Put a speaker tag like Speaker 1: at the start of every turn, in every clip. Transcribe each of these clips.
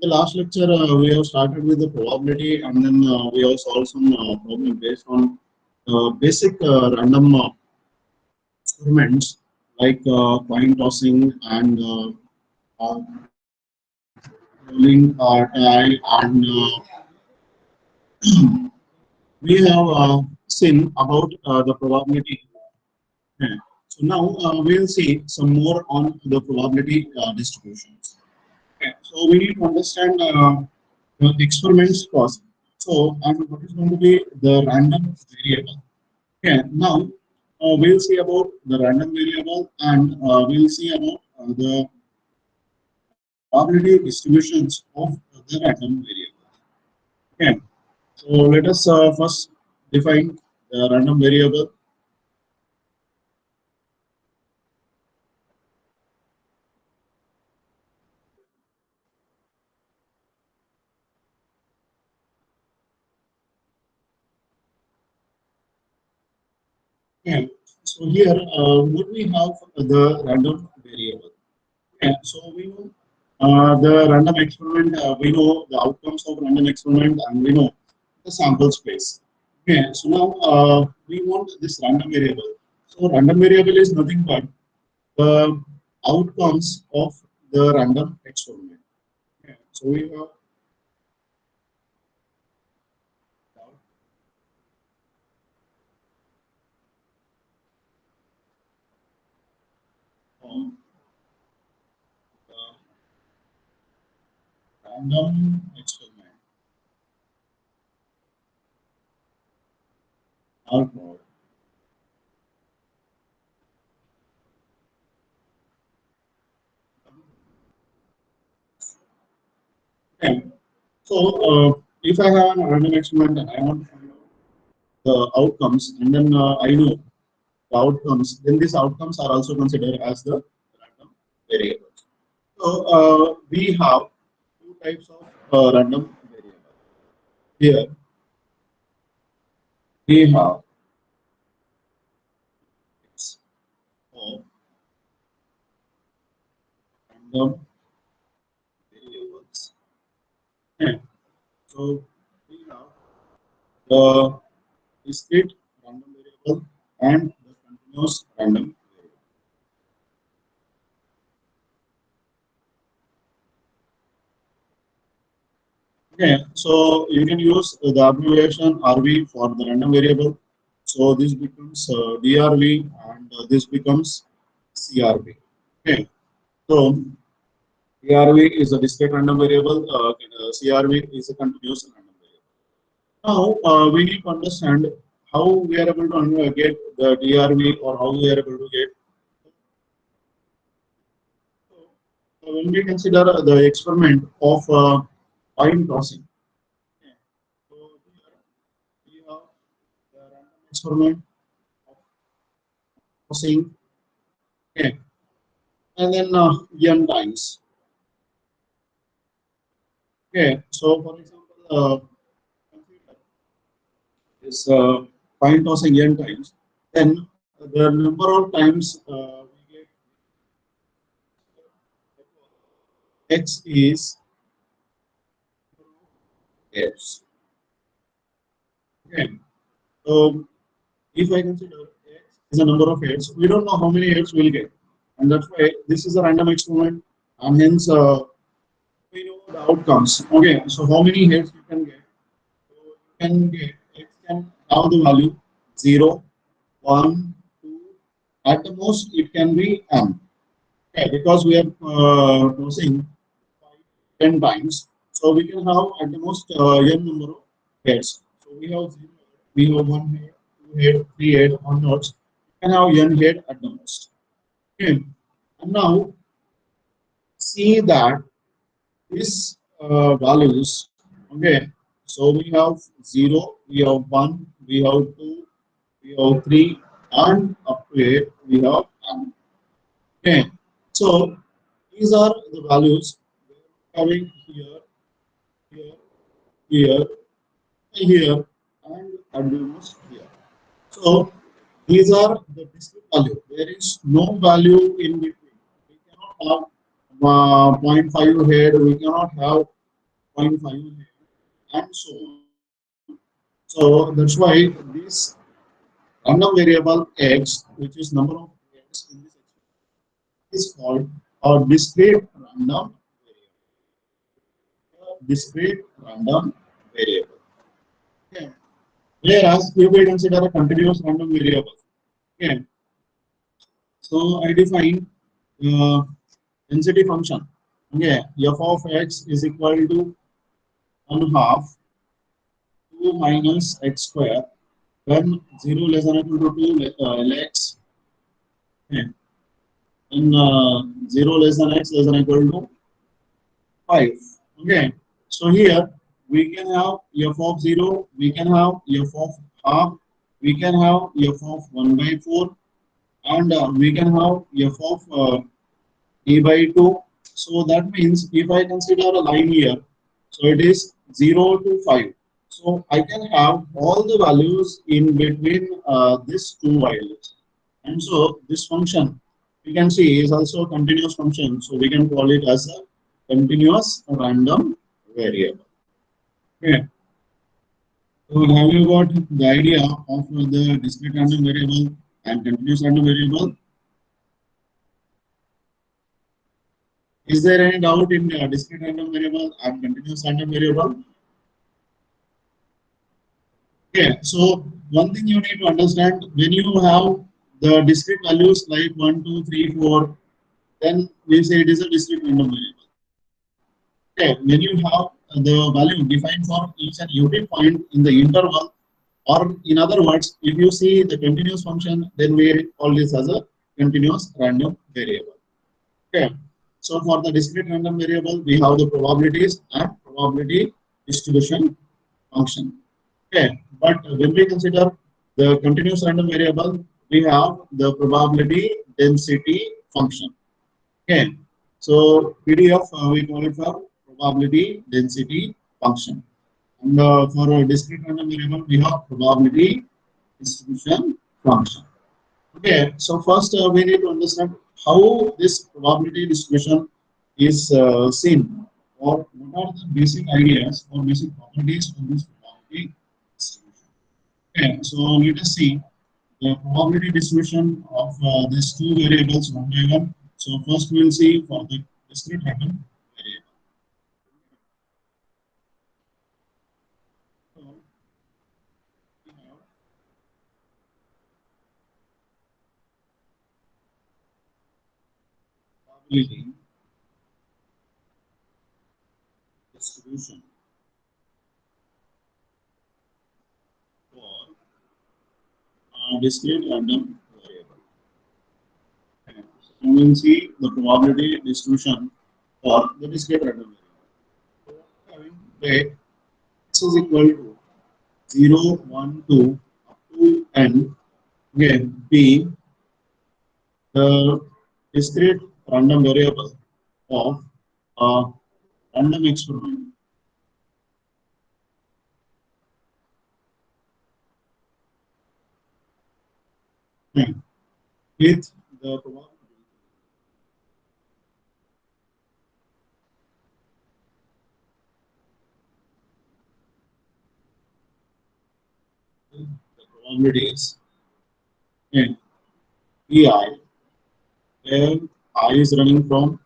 Speaker 1: In the last lecture, we have started with the probability, and then we have solved some problem based on basic random experiments like coin tossing and uh, rolling tile, and we have seen about the probability. Okay. So now we'll see some more on the probability distributions. Okay. So we need to understand the experiments first. So, and what is going to be the random variable? Okay. Now we'll see about the random variable, and we'll see about the probability distributions of the random variable. Okay. So let us first define the random variable. Okay. So here, what we have the random variable. Okay. So we know the random experiment. We know the outcomes of random experiment, and we know the sample space. Okay. So now we want this random variable. So random variable is nothing but the outcomes of the random experiment. Okay. So we have the random experiment output. Okay. So if I have a random experiment and I want to find out the outcomes, and then I know the outcomes, then these outcomes are also considered as the random variables. So we have two types of random variables. Here we have types of random variables. Okay. So we have the discrete random variable and the continuous random variable. Okay, so you can use the abbreviation RV for the random variable. So this becomes DRV, and this becomes CRV. Okay, so DRV is a discrete random variable, CRV is a continuous random variable. Now we need to understand how we are able to get the DRV, or how we are able to get. So when we consider the experiment of coin tossing, okay, so here we have the random experiment of tossing, okay, and then n times. Okay, so for example, consider this coin tossing n times, then the number of times we get x is x. Okay, so if I consider x is a number of heads, we don't know how many heads we'll get, and that's why this is a random experiment, and hence we know the outcomes. Okay, so how many heads you can get? So you can get x can have the value 0, 1, 2. At the most, it can be m. Okay, because we are tossing 10 times, so we can have at the most n number of heads. So we have 0, we have 1 head, 2 head, 3 head, onwards. We can have n head at the most. Okay, and now see that these values. Okay, so we have 0, we have 1, we have 2, we have 3, and up to 8 we have n. Okay, so these are the values coming here, here, here, here, and almost here. So these are the discrete value. There is no value in between. We cannot have zero point 0.5 head. We cannot have and so on. So that's why this random variable x, which is number of x in this expression, is called a discrete random variable. Okay. Whereas if we consider a continuous random variable, okay, so I define uh, density function. Okay, f of x is equal to 1 half 2 minus x square when 0 less than or equal to 2 x, okay, when 0 less than x less than or equal to 5. Okay, so here we can have f of 0, we can have f of half, we can have f of 1 by 4, and we can have f of e by 2. So that means if I consider a line here, so it is 0 to 5. So I can have all the values in between these two values. And so this function we can see is also a continuous function. So we can call it as a continuous random variable. Okay. So have you got the idea of the discrete random variable and continuous random variable? Is there any doubt in discrete random variable and continuous random variable? Okay, so one thing you need to understand when you have the discrete values like 1, 2, 3, 4, then we say it is a discrete random variable. Okay, when you have the value defined for each and every point in the interval, or in other words, if you see the continuous function, then we call this as a continuous random variable. Okay. So for the discrete random variable, we have the probabilities and probability distribution function. Okay. But when we consider the continuous random variable, we have the probability density function. Okay. So PDF we call it for probability density function. And for a discrete random variable, we have probability distribution function. Okay, so first we need to understand how this probability distribution is seen, or what are the basic ideas or basic properties of this probability distribution. Okay, so let us see the probability distribution of these two variables one by one. So first we will see for the discrete random variable. So we have probability distribution for discrete random variable. Okay. So we will see the probability distribution for the discrete random variable. So having rate x is equal to 0, 1, 2 up to n. Okay, b the discrete random variable of a random experiment. Okay, with the probabilities. Okay, pi where I is running from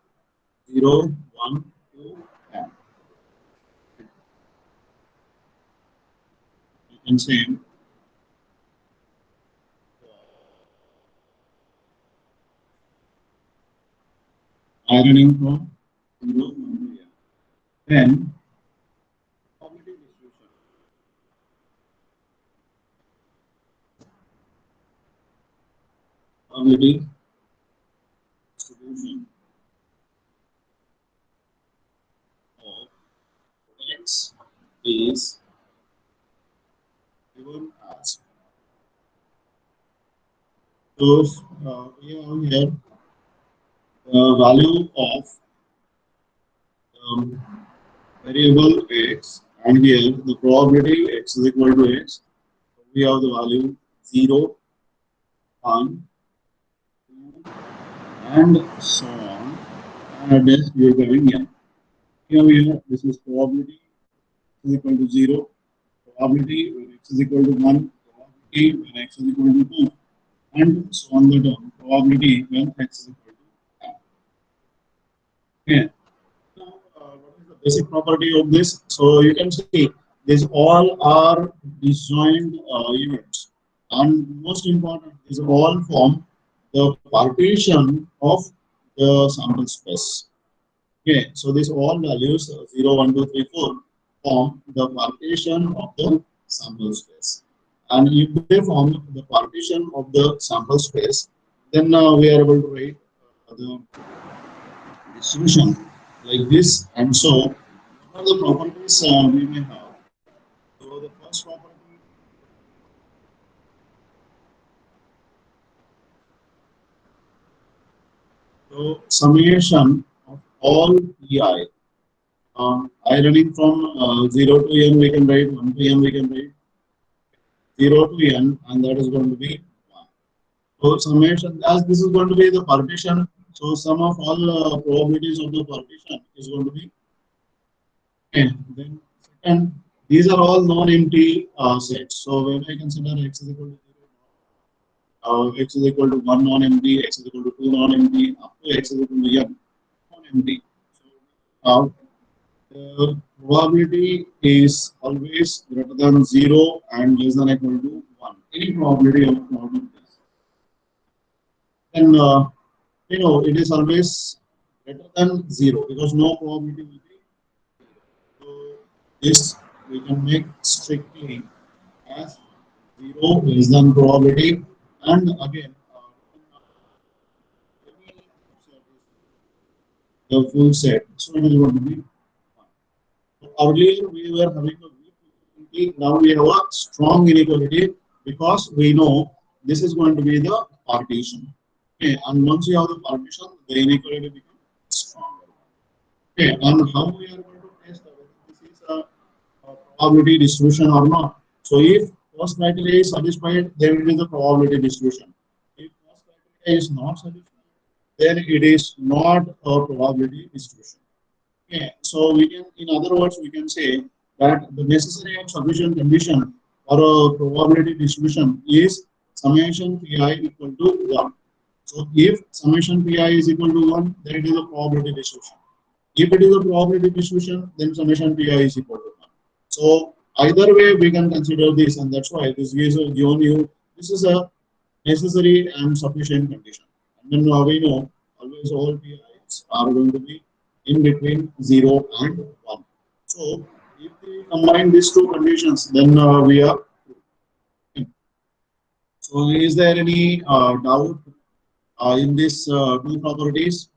Speaker 1: 0, 1 to n. You can say I running from 0, 1 to n. Then probability distribution. Probability distribution of x is given as so we have here the value of um, variable x, and here the probability x is equal to x. We have the value 0, 1, 2, and so on. And this we are going here. Here we have this is probability is equal to 0, probability when x is equal to 1, probability when x is equal to 2, and so on the term, probability when x is equal to 10. Okay. Now, what is the basic property of this? So you can see these all are disjoint events, and most important, these all form the partition of the sample space. Okay, so these all values 0, 1, 2, 3, 4 form the partition of the sample space. And if they form the partition of the sample space, then we are able to write the distribution like this. And so, what are the properties we may have? So, the first property, so summation of all pi. I running from 0 to n, we can write 1 to n, we can write 0 to n, and that is going to be 1. So summation, as this is going to be the partition, so sum of all probabilities of the partition is going to be n. Then second, these are all non-empty sets. So when I consider x is equal to 0, x is equal to 1 non-empty, x is equal to 2 non-empty, up to x is equal to n non-empty. So the probability is always greater than 0 and less than equal to 1. Any probability of not of this. Then it is always greater than 0 because no probability will be. So this we can make strictly as 0 less than probability, and again the full set. So it is going to be 1. Earlier we were having a weak inequality, now we have a strong inequality because we know this is going to be the partition. Okay, and once you have the partition, the inequality becomes stronger. Okay, and how we are going to test whether this is a probability distribution or not. So if first criteria is satisfied, then it is a probability distribution. If first criteria is not satisfied, then it is not a probability distribution. Okay, so we can, in other words, we can say that the necessary and sufficient condition for a probability distribution is summation pi equal to 1. So if summation pi is equal to 1, then it is a probability distribution. If it is a probability distribution, then summation pi is equal to 1. So either way, we can consider this, and that's why this is given you. This is a necessary and sufficient condition. And then we know always all pi's are going to be in between 0 and 1. So if we combine these two conditions, then we are. So is there any doubt in these two properties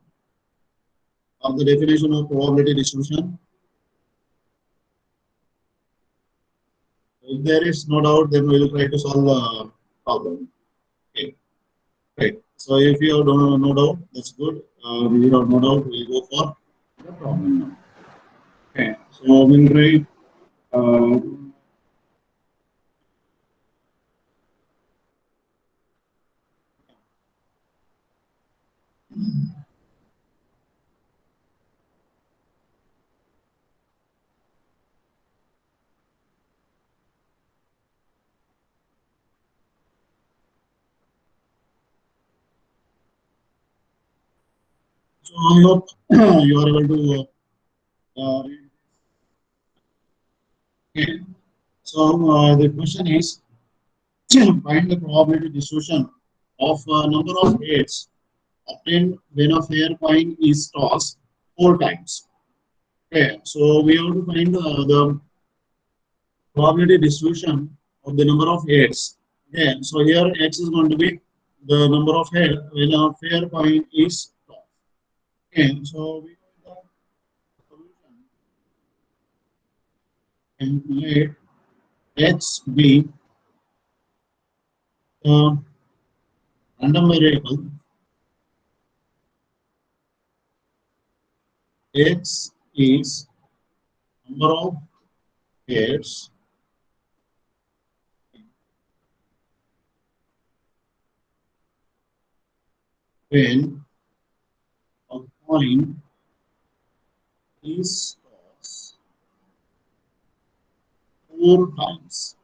Speaker 1: of the definition of probability distribution? If there is no doubt, then we will try to solve the problem. Okay, right. So if you have no doubt, that's good. We have no doubt, we'll go for the problem now. Okay, so we'll write. Uh, so I hope you are able to read. Okay. So the question is find the probability distribution of number of heads obtained when a fair coin is tossed 4 times. Okay, so we have to find the probability distribution of the number of heads. Okay, so here x is going to be the number of heads when a fair coin is tossed. Okay, so we know the solution and let x be the random variable x is number of heads when a coin is tossed 4 times.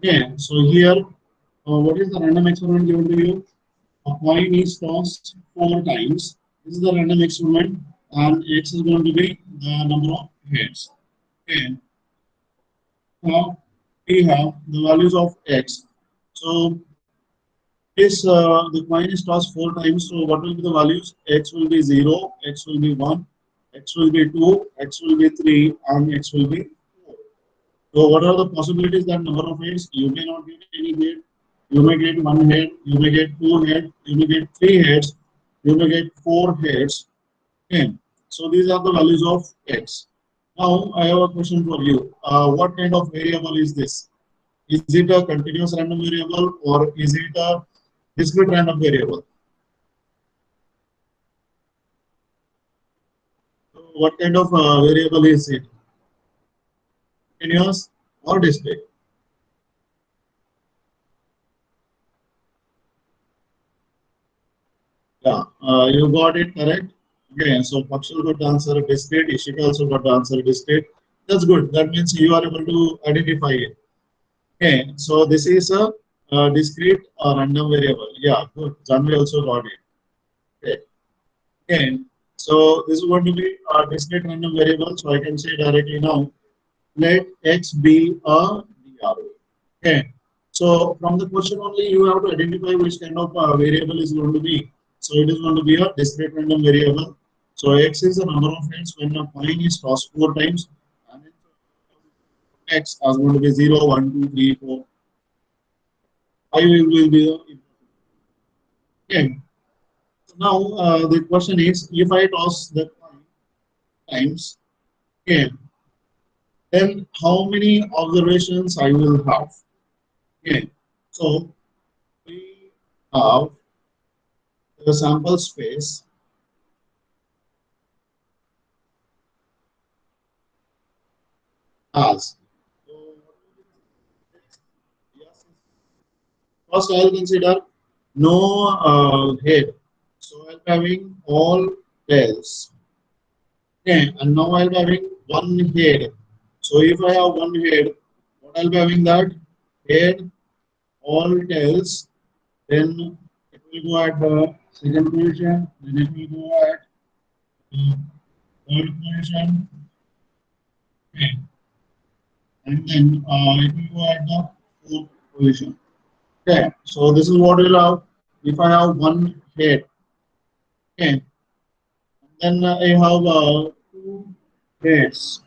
Speaker 1: Yeah, so here, what is the random experiment given to you? A coin is tossed 4 times. This is the random experiment, and x is going to be the number of heads. Okay, now we have the values of x. So this the coin is tossed 4 times. So what will be the values? X will be 0, x will be 1, x will be 2, x will be 3, and x will be 4. So what are the possibilities that number of heads? You may not get any head. You may get one head. You may get two heads. You may get three heads. You may get four heads. Okay. So these are the values of x. Now I have a question for you. What kind of variable is this? Is it a continuous random variable or is it a discrete random variable? So what kind of variable is it? Continuous or discrete? Yeah, you got it correct. Okay, so Pakshal got the answer discrete, Ishika also got the answer discrete. That's good. That means you are able to identify it. Okay, so this is a discrete random variable. Yeah, good. Janvi also got it. Okay. Okay, so this is going to be a discrete random variable. So I can say directly now, let x be a DRO. Okay. So from the question only, you have to identify which kind of variable is going to be. So it is going to be a discrete random variable. So x is the number of heads when a coin is tossed 4 times, and x is going to be 0, 1, 2, 3, 4. 5 will be the okay. So now the question is, if I toss the coin times, okay, then how many observations I will have? Okay. So we have the sample space as. So yes, first I'll consider no head. So I'll be having all tails. Okay, and now I'll be having one head. So if I have one head, what I'll be having that head, all tails, then it will go at the second position, then it will go at the third position, okay, and then it will go at the fourth position. Okay, so this is what we'll have. If I have one head, okay, then I have two heads.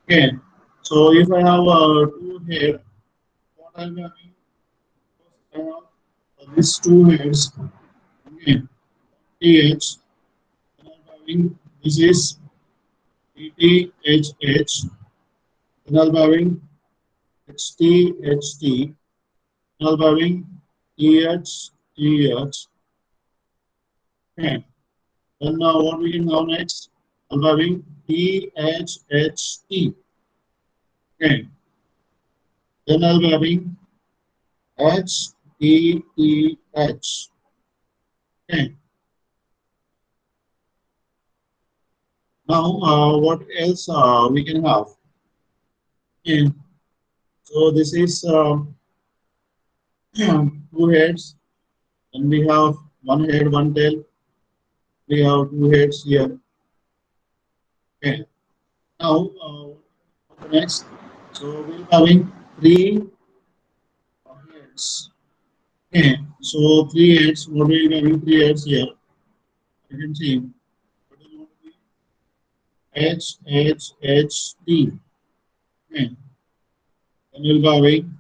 Speaker 1: Okay, so if I have two head, what I'll be having? I have these two heads. Okay, TH. Then I'll be having this is ETHH. Then I'll be having HTHT. Then I'll be having TH. Okay. Then what we can have next? I'm having THHT. Okay. Then I'll be having HEEH. Okay. Now what else we can have? Okay. So this is two heads, and we have one head, one tail. We have two heads here. Okay. Now next, so we're having three heads. Okay. So three heads. What we're having three heads here. You can see HHHT. Okay. Then you'll be having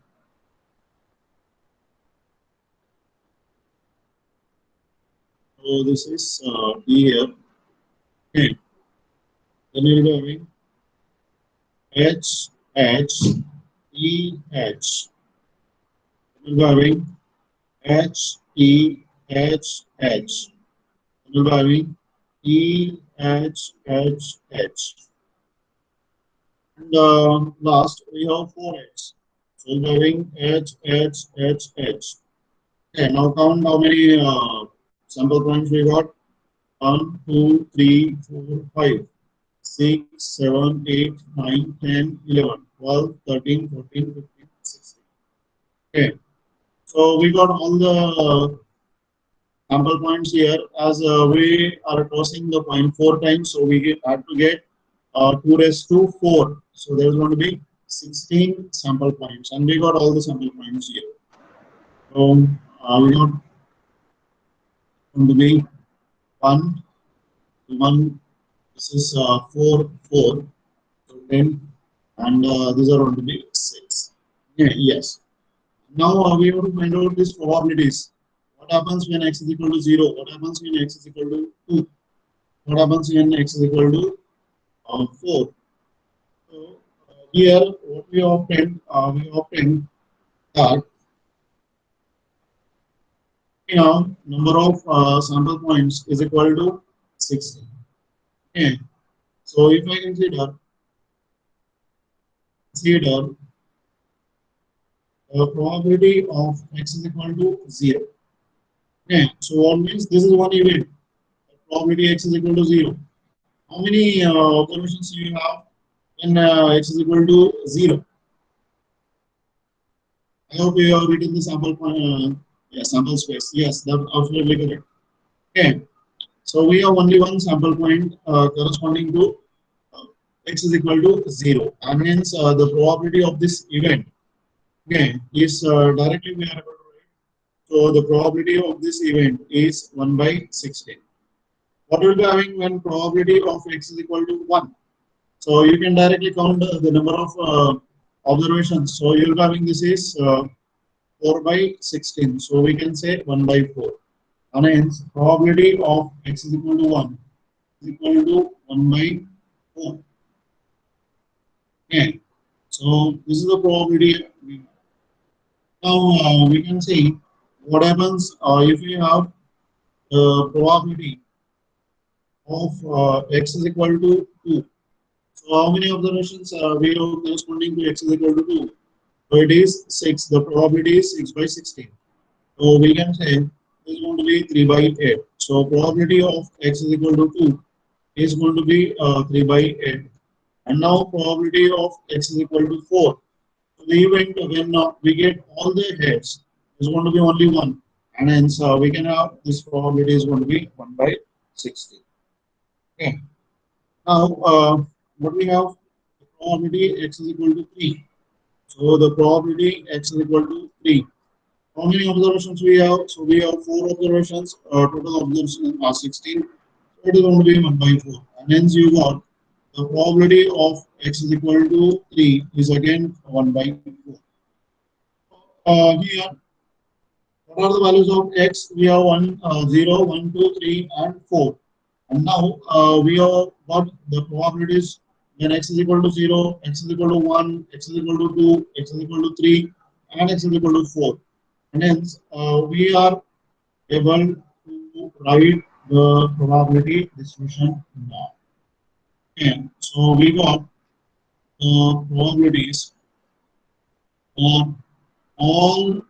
Speaker 1: so this is T here. Okay. Then you'll be having HHEH. Then you'll be having HEHH. Then you'll be having EHHH. And last we have four H. So you'll be having HHHH. Okay, now count how many sample points we got. 1, 2, 3, 4, 5, 6, 7, 8, 9, 10, 11, 12, 13, 14, 15, 16. Okay, so we got all the sample points here as we are tossing the point 4 times, so have to get 2 raised to 4. So there's going to be 16 sample points, and we got all the sample points here. So we got going to be 1, 1, this is 4, 4, so 10, and these are going to be 6. Yeah, yes. Now we have to find out these probabilities. What happens when x is equal to 0? What happens when x is equal to 2? What happens when x is equal to 4? So here what we obtained that number of sample points is equal to 60. Okay. So if I consider the probability of x is equal to 0. Okay. So always this is one event. Probability x is equal to 0. How many observations you have when x is equal to 0? I hope you have written the sample point, yeah, sample space. Yes, that's absolutely correct. Okay, so we have only one sample point corresponding to uh, x is equal to 0, and hence the probability of this event, okay, is directly we are able to write. So the probability of this event is 1 by 16. What will be having when probability of x is equal to 1? So you can directly count the number of observations. So you'll be having this is 4 by 16. So we can say 1 by 4. And hence probability of x is equal to 1 is equal to 1 by 4. Okay. So this is the probability. Now we can see what happens if we have probability of x is equal to 2. So how many observations we have corresponding to x is equal to 2? So it is 6. The probability is 6 by 16. So we can say this is going to be 3 by 8. So probability of x is equal to 2 is going to be 3 by 8. And now probability of x is equal to 4. So the event when we get all the heads is going to be only 1. And hence we can have this probability is going to be 1 by 60. Okay. Now what we have, the probability x is equal to 3. So the probability x is equal to 3. How many observations we have? So we have 4 observations. Total observations are 16. So it is going to be 1 by 4. And hence you got the probability of x is equal to 3 is again 1 by 4. Here, what are the values of x? We have 1, 0, 1, 2, 3, and 4. And now we have got the probabilities when x is equal to 0, x is equal to 1, x is equal to 2, x is equal to 3, and x is equal to 4. And hence we are able to write the probability distribution now. Okay, so we got probabilities for all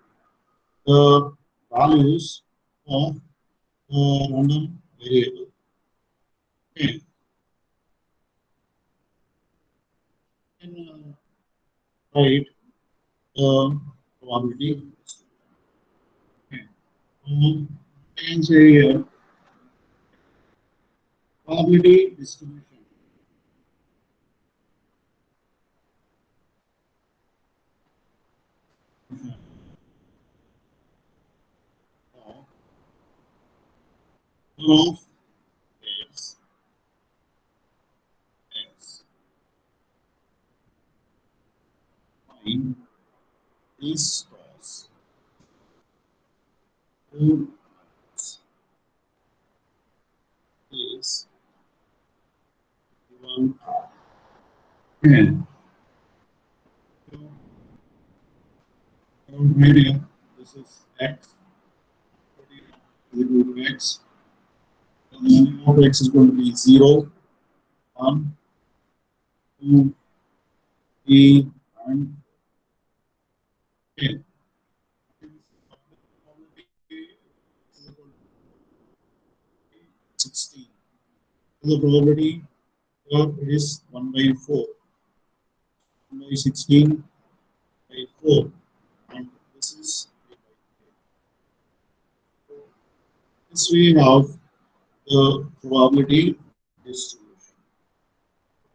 Speaker 1: the values of random variable. Okay, and write the probability. Okay, so can say here probability distribution of x, x, find this cross who is given and medium. This is x is equal to x. The value of x is going to be 0, 1, 2, 3, and 10. 16. The probability here is 1 by 4. by 16 by 4, and this is this we have the probability distribution.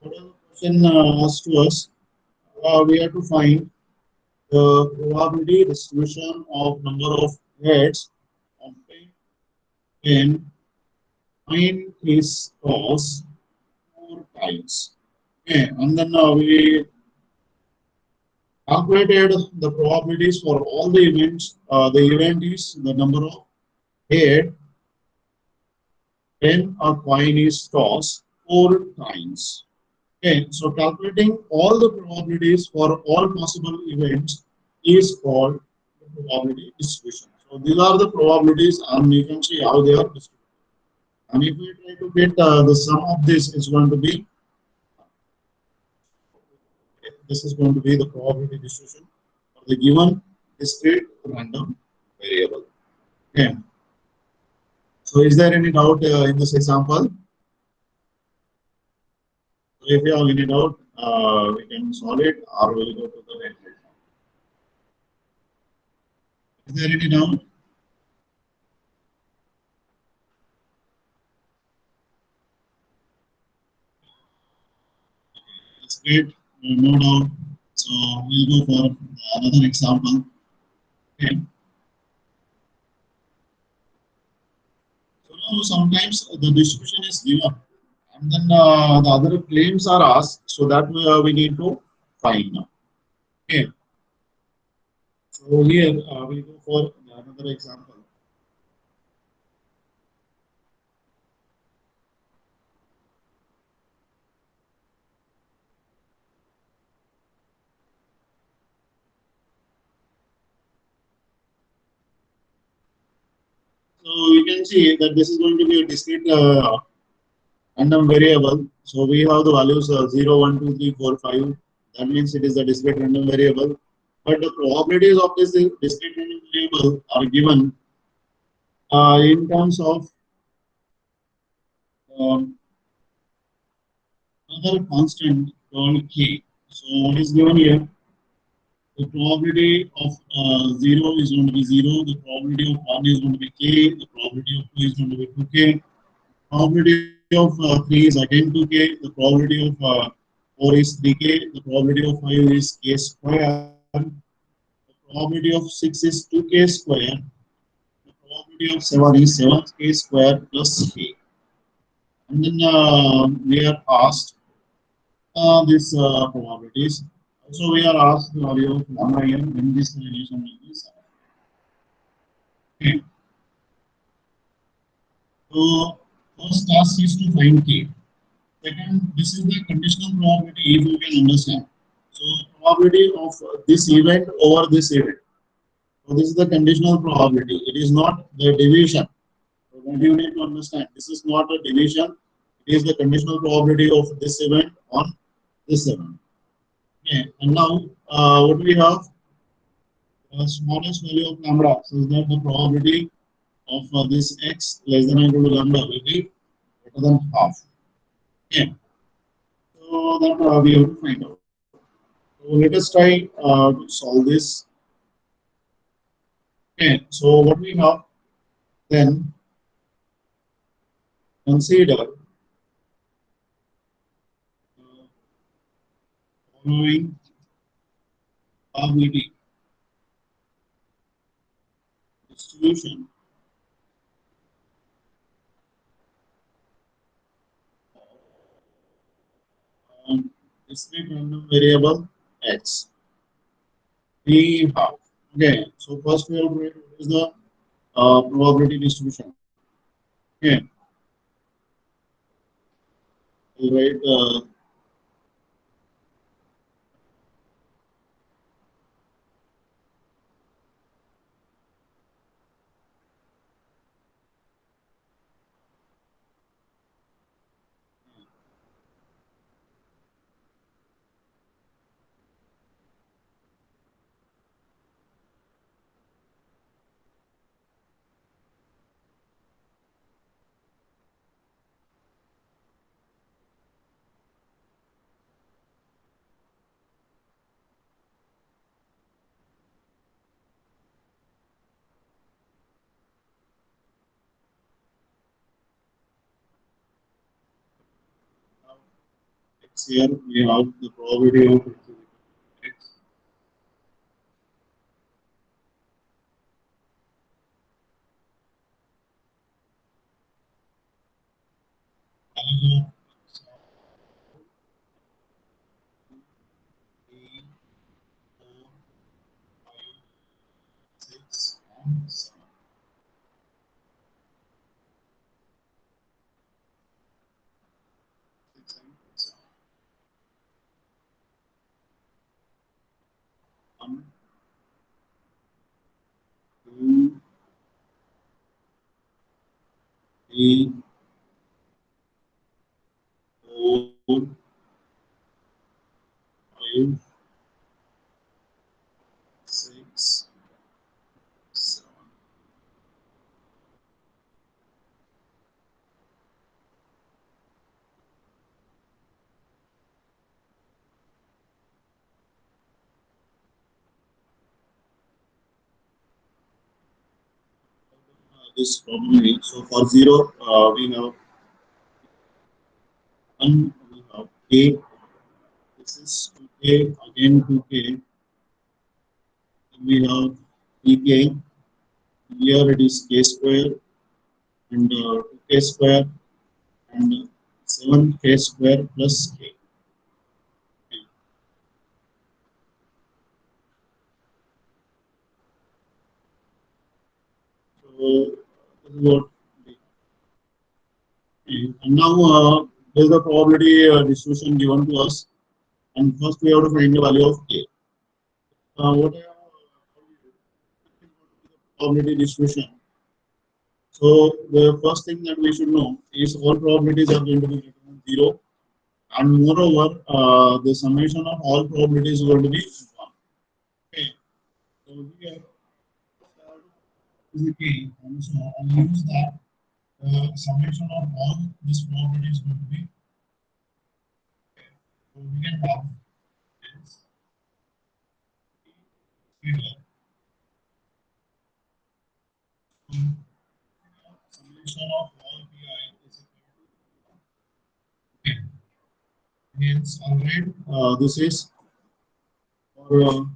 Speaker 1: What are the question asked to us? We have to find the probability distribution of number of heads obtained when coin is tossed 4 times. Okay, and then we calculated the probabilities for all the events. The event is the number of head when a coin is tossed 4 times. Okay, so calculating all the probabilities for all possible events is called the probability distribution. So these are the probabilities, and you can see how they are distributed. And if we try to get the sum of this, is going to be this is going to be the probability distribution for the given discrete random variable. Okay. So is there any doubt in this example? So if you have any doubt, we can solve it or we'll go to the next example. Is there any doubt? That's great. No doubt. So we'll go for another example. Okay. So now sometimes the distribution is given, and then the other claims are asked, so that we need to find now. Okay. So here we go for another example. So you can see that this is going to be a discrete random variable. So we have the values 0, 1, 2, 3, 4, 5. That means it is a discrete random variable. But the probabilities of this discrete random variable are given in terms of um, another constant called k. So what is given here? The probability of 0 is going to be 0. The probability of 1 is going to be k. The probability of 2 is going to be 2k. Probability of 3 is again 2k. The probability of 4 is 3k. The probability of 5 is k square. The probability of 6 is 2k square. The probability of 7 is 7k square plus k. And then we are asked these probabilities. Also, we are asked the value of lambda n when this relation will be set. Okay. So, first task is to find k. Second, this is the conditional probability if you can understand. So, probability of this event over this event. So, this is the conditional probability. It is not the division. So, what you need to understand, this is not a division. It is the conditional probability of this event on this event. Okay. And now, what we have? Smallest value of lambda. So, is that the probability of this x less than or equal to lambda will be greater than half. Okay. So, that we have to find out. So let us try to solve this. Okay, so what we have then consider following probability distribution on discrete random variable x. We have okay. So first we have to write what is the probability distribution. Okay, we write here we have the probability of x. Value of 3, 4, 5, 6, and 7. Six and seven. 1, 2, 3, 4, 5, 6, 7. This probability. So for 0, we have 1, we have k. This is 2k, again 2k. Then we have 3k. Here it is k square and 2k square and 7k square plus k. So this is what. And now there is the probability distribution given to us, and first we have to find the value of k. What I have told you is the probability distribution. So the first thing that we should know is all probabilities are going to be greater than 0, and moreover, the summation of all probabilities is going to be 1. Okay. So here is the key, and so I'll use that summation of all these probabilities is going to be. So we can have this here. Summation of all pi is equal to 10. Hence, alright, this is for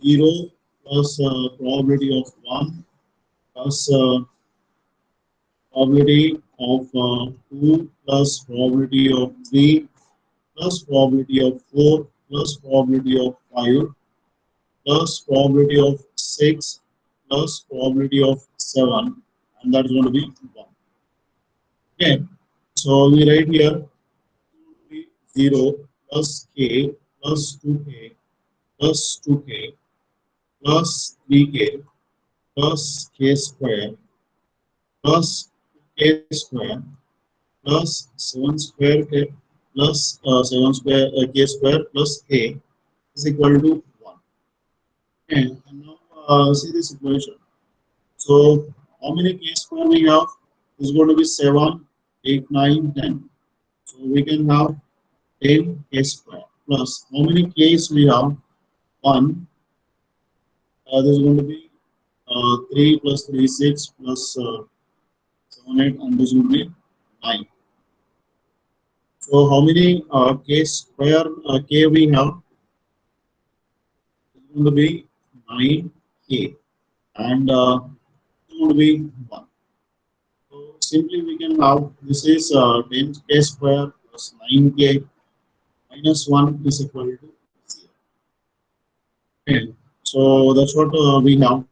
Speaker 1: 0 plus probability of 1 plus probability of 2 plus probability of 3 plus probability of 4 plus probability of 5 plus probability of 6 plus probability of 7, and that's going to be 1. Okay, so we write here 0 plus k plus 2k plus 2k plus 3k plus k square plus k square plus 7 square k plus 7 square k square plus k is equal to 1. Okay, and now see this equation. So how many k square we have? Is going to be 7, 8, 9, 10. So we can have 10 k square plus how many k's we have? 1. This is going to be 3 plus 3, 6 plus 7, 8, and this will be 9. So how many k square k we have? It's going to be 9k, and it's going to be 1. So simply we can have this is 10k square plus 9k minus 1 is equal to 0. Okay. So that's what we have.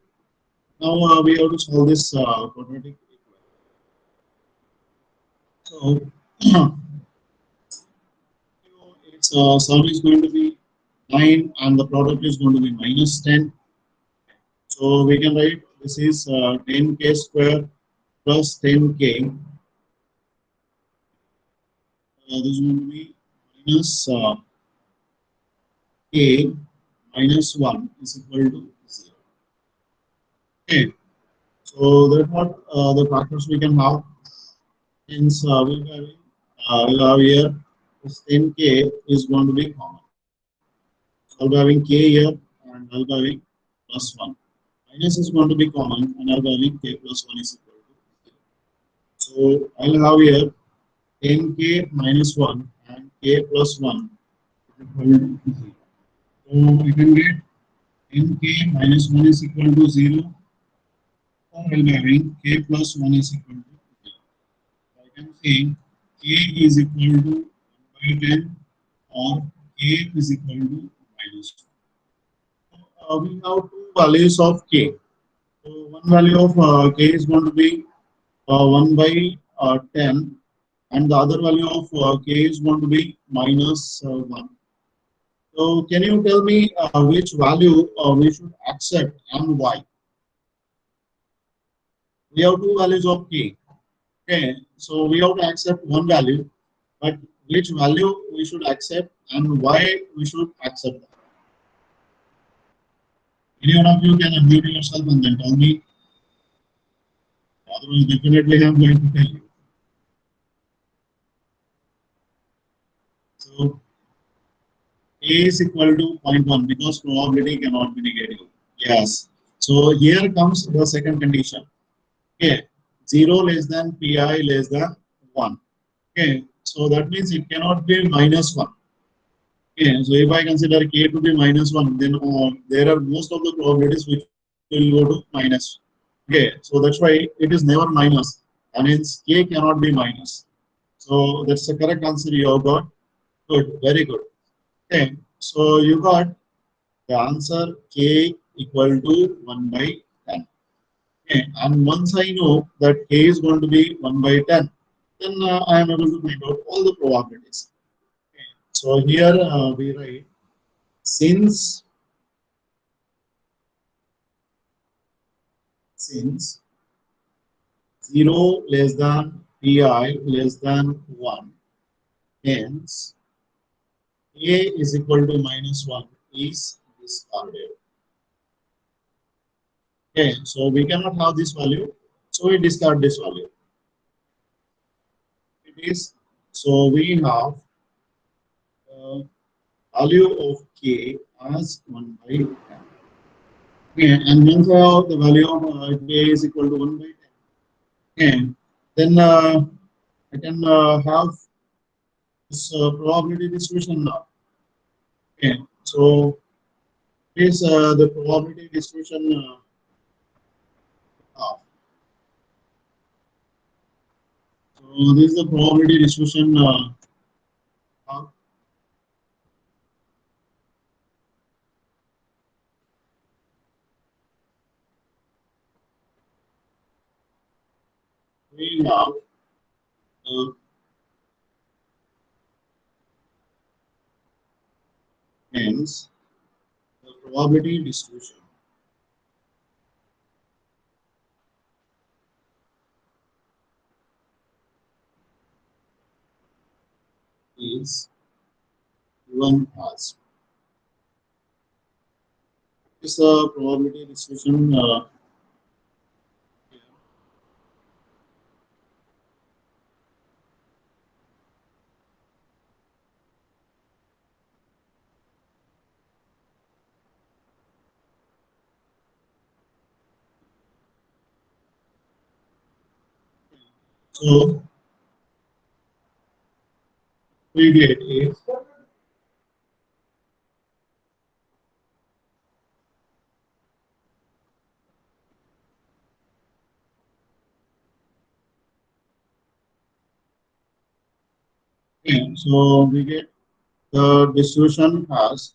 Speaker 1: Now we have to solve this quadratic equation. So its sum is going to be 9 and the product is going to be minus 10. So we can write this is 10k square plus 10k. This is going to be minus k minus 1 is equal to 0. Okay. So that's what the factors we can have. Hence, we'll have here this 10k is going to be common. So I'll be having k here and I'll be having plus 1. Minus is going to be common and I'll be having k plus 1 is equal to 0. So I'll have here 10k minus 1 and k plus 1 is equal to 0. So we can get nk minus 1 is equal to 0, or I'll be having k plus 1 is equal to 0. So I can say k is equal to 1 by 10, or k is equal to minus 1. We have two values of k. So one value of k is going to be 1 by 10, and the other value of k is going to be minus 1. So can you tell me which value we should accept and why? We have two values of k. Okay, so we have to accept one value, but which value we should accept and why we should accept that? Any one of you can unmute yourself and then tell me. Otherwise, definitely I'm going to tell you. So a is equal to zero point 0.1 because probability cannot be negative. Yes. So here comes the second condition. Okay, 0 less than pi less than 1. Okay, so that means it cannot be minus 1. Okay, so if I consider k to be minus 1, then there are most of the probabilities which will go to minus. Okay, so that's why it is never minus, and hence k cannot be minus. So that's the correct answer you have got. Good, very good. Okay, so you got the answer k equal to 1 by 10. Okay, and once I know that k is going to be 1 by 10, then I am able to find out all the probabilities. Okay, so here we write since 0 less than pi less than 1, hence a is equal to minus 1 is discarded. Okay, so we cannot have this value, so we discard this value. It is so we have value of k as 1 by 10. Okay, and once I have the value of k is equal to 1 by 10, okay, then I can have this probability distribution now. Okay, so this the probability distribution now. So this is the probability distribution now. We have uh, hence the probability distribution is given as this probability distribution. So we get is okay, so we get the distribution as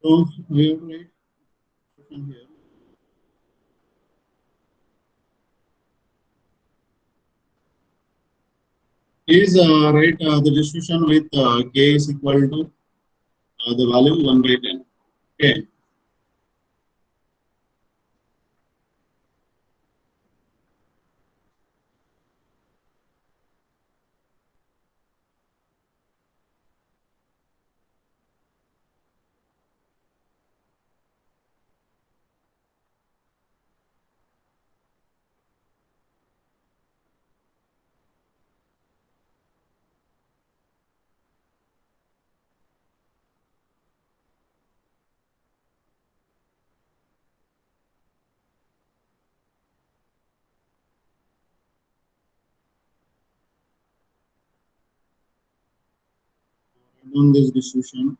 Speaker 1: so we have to write distribution here is right the distribution with k is equal to the value 1 by 10. Okay. on this distribution,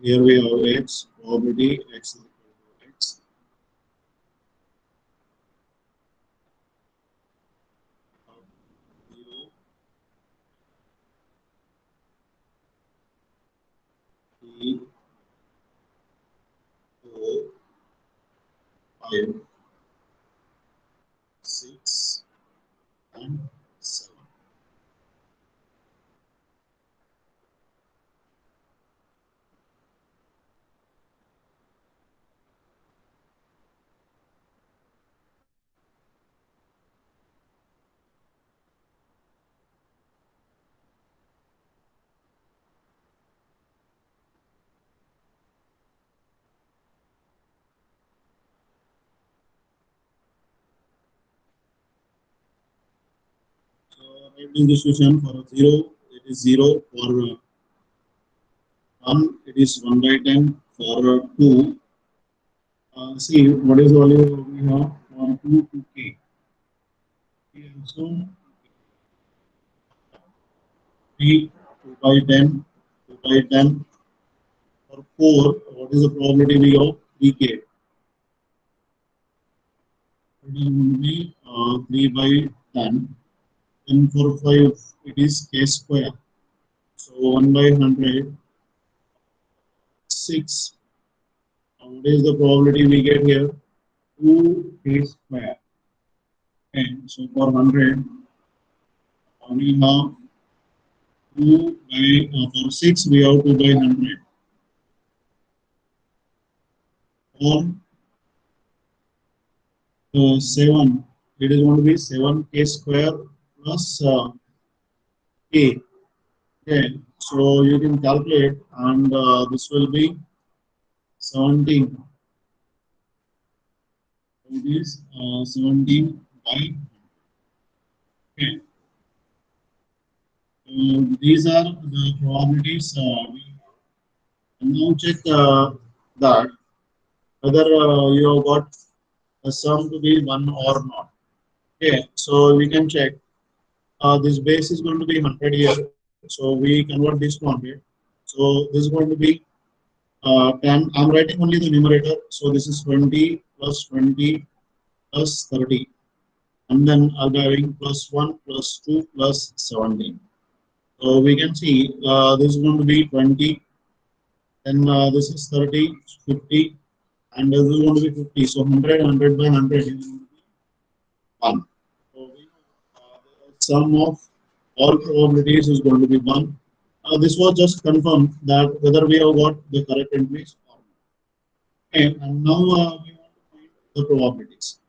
Speaker 1: here we have x, probability x is equal to x, 0, 3, 4, 5, 6, and 7. So write this distribution for 0, it is 0, for 1, it is 1 by 10, for 2, see what is the value we have for 2 to k. So 3, 2 by 10, 2 by 10, for 4, what is the probability we have 3k? It is going to be 3 by 10. Then for 5, it is k square. So 1 by 100, 6. What is the probability we get here? 2k square. Okay, so for 100, we have 2 by, for 6, we have 2 by 100. For 7, it is going to be 7k square plus k. Okay, so you can calculate, and this will be 17. It is 17 by. Okay. These are the probabilities. We now check that whether you have got the sum to be 1 or not. Okay, so we can check. This base is going to be 100 here, so we convert this to 100. So this is going to be 10. I'm writing only the numerator, so this is 20 plus 20 plus 30. And then I'll be having plus 1 plus 2 plus 17. So we can see this is going to be 20, then this is 30, 50, and this is going to be 50. So 100, 100 by 100 is going to be 1. So we know the sum of all probabilities is going to be 1. This was just confirmed that whether we have got the correct entries or not. Okay, and now we want to find the probabilities.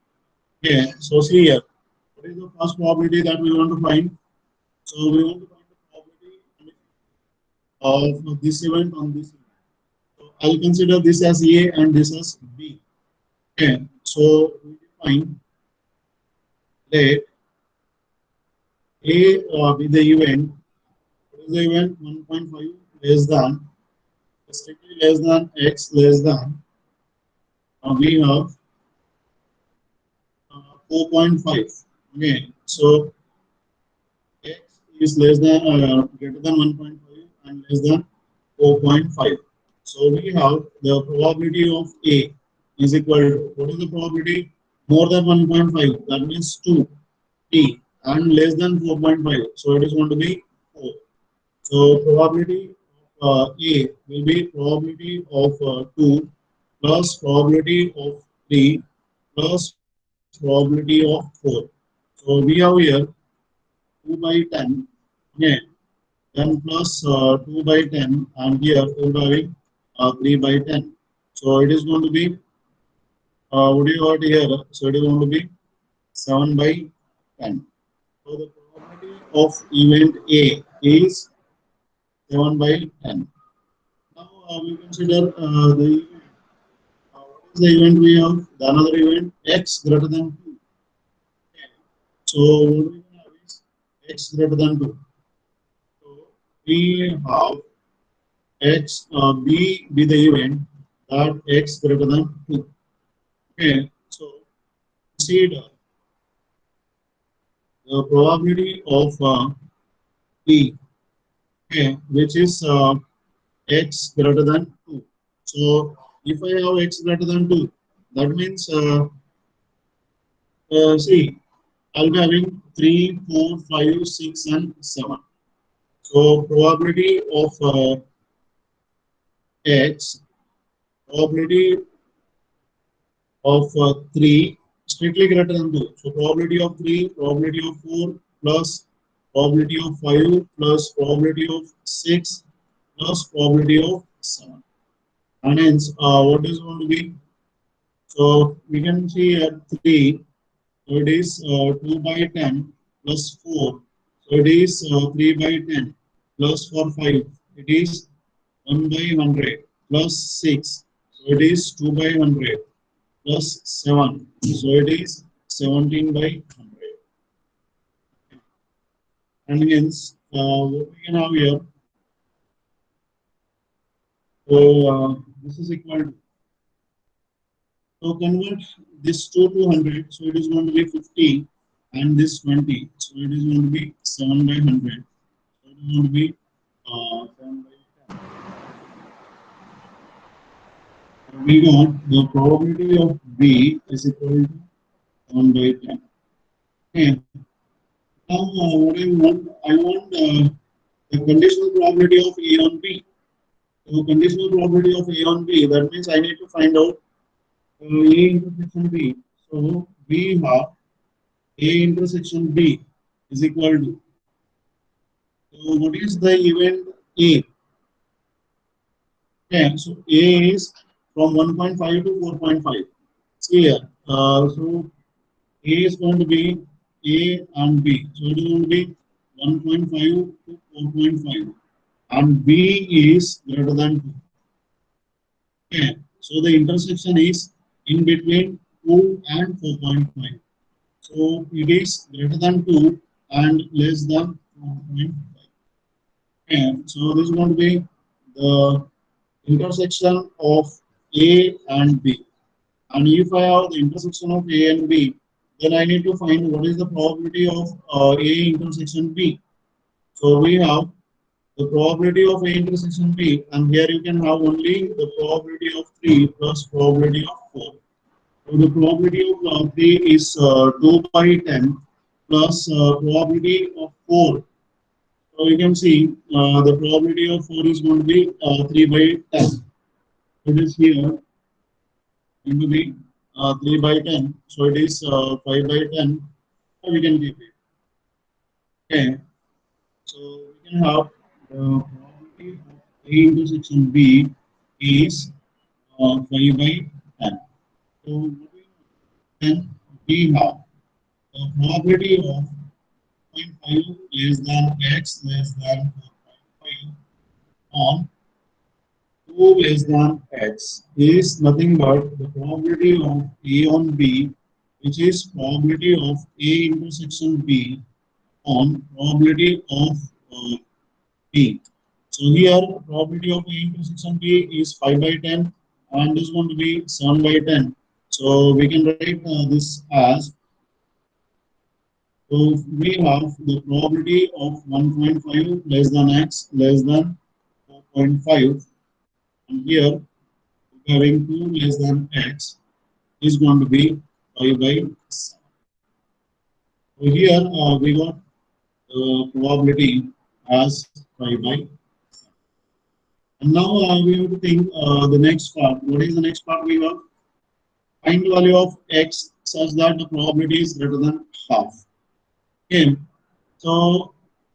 Speaker 1: Okay, so see here, what is the first probability that we want to find? So we want to find the probability of this event on this event. So I'll consider this as A and this as B. Okay, so we define let A be the event. What is the event? 1.5 less than, strictly less than x less than, we have 4.5. Okay, so x is less than greater than 1.5 and less than 4.5. So we have the probability of A is equal to, what is the probability? More than 1.5, that means 2 T, and less than 4.5. So it is going to be 4. So probability of A will be probability of 2 plus probability of 3 plus probability of 4. So we have here 2 by 10. Okay, then plus 2 by 10, and here we are having 3 by 10. So it is going to be, what do you got here? So it is going to be 7 by 10. So the probability of event A is 7 by 10. Now we consider the event. What is the event we have? The another event x greater than 2. Okay. So what we have is x greater than 2. So we have x b be the event that x greater than 2. Okay. So consider the probability of b okay, which is x greater than 2. So if I have x greater than 2, that means see, I'll be having 3, 4, 5, 6, and 7. So probability of x, probability of 3 strictly greater than 2. So probability of 3, probability of 4 plus probability of 5 plus probability of 6 plus probability of 7. And hence, what is going to be? So we can see here 3. So it is 2 by 10 plus 4. So it is 3 by 10 plus 4 5. It is 1 by 100 plus 6. So it is 2 by 100 plus 7. So it is 17 by 100. And hence, what we can have here, so this is equal to, so convert this to 200, so it is going to be 50 and this 20. So it is going to be 7 by 100. So it is going to be 7 by 10. We got the probability of B is equal to 7 by 10. Okay. Now, what I want the conditional probability of A on B. So conditional probability of A on B, that means I need to find out A intersection B. So we have A intersection B is equal to. So what is the event A? Okay, so A is from 1.5 to 4.5. It's clear. So A is going to be A and B. So it is going to be 1.5 to 4.5. And B is greater than 2. Okay, so the intersection is in between 2 and 4.5. So it is greater than 2 and less than 4.5. Okay, so this is going to be the intersection of A and B. And if I have the intersection of A and B, then I need to find what is the probability of A intersection B. So we have the probability of A intersection B, and here you can have only the probability of 3 plus probability of 4. So the probability of 3 is 2 by 10 plus probability of 4. So you can see the probability of 4 is going to be 3 by 10. It is here going to be 3 by 10. So it is 5 by 10. We can keep it. Okay. So we can have the probability of A intersection B is 5 by 10. So then we have the probability of 0.5 less than x less than 4.5 on 2 less than x is nothing but the probability of A on B, which is probability of A intersection B on probability of B. So here probability of A intersection B is 5 by 10 and this is going to be 7 by 10. So we can write this as, so we have the probability of 1.5 less than x less than 4.5, and here having 2 less than x is going to be 5 by 7. So here we got probability as 5 by 7. And now we have to think the next part. What is the next part we have? Find the value of x such that the probability is greater than half. Okay. So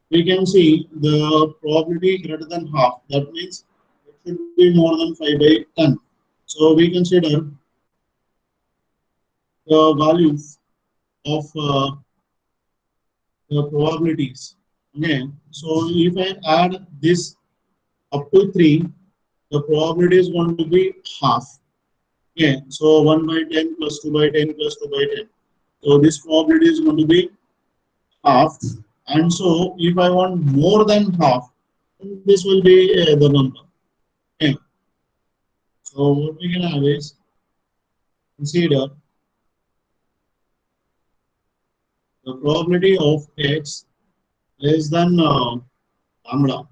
Speaker 1: we can see the probability greater than half. That means it should be more than 5 by 10. So we consider the values of the probabilities. Okay. So if I add this up to 3, the probability is going to be half. Okay. So 1 by 10 plus 2 by 10 plus 2 by 10. So this probability is going to be half. And so if I want more than half, this will be the number. Okay. So what we can have is consider the probability of x less than lambda.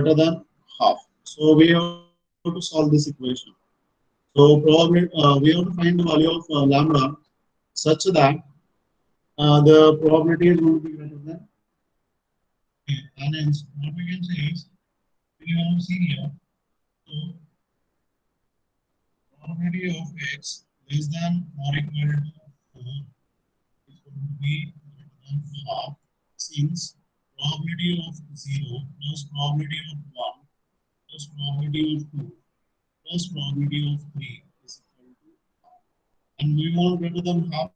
Speaker 1: greater than half. So we have to solve this equation. So probably we have to find the value of lambda such that the probability is going to be greater than a. And hence what we can say is we have seen here. So probability of x less than or equal to 4 is going to be greater than half, since probability of 0 plus probability of 1 plus probability of 2 plus probability of 3 is equal to, and we want greater than half.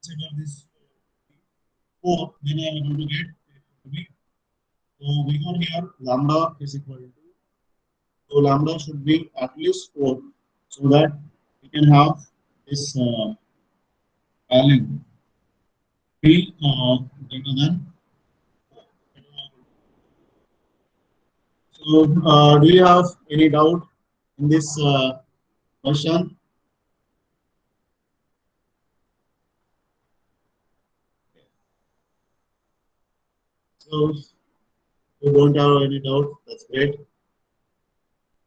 Speaker 1: Consider this 4, then I am going to get it to be. So we got here lambda is equal to, so lambda should be at least 4, so that we can have this value be greater than. So do you have any doubt in this question? So you don't have any doubt, that's great.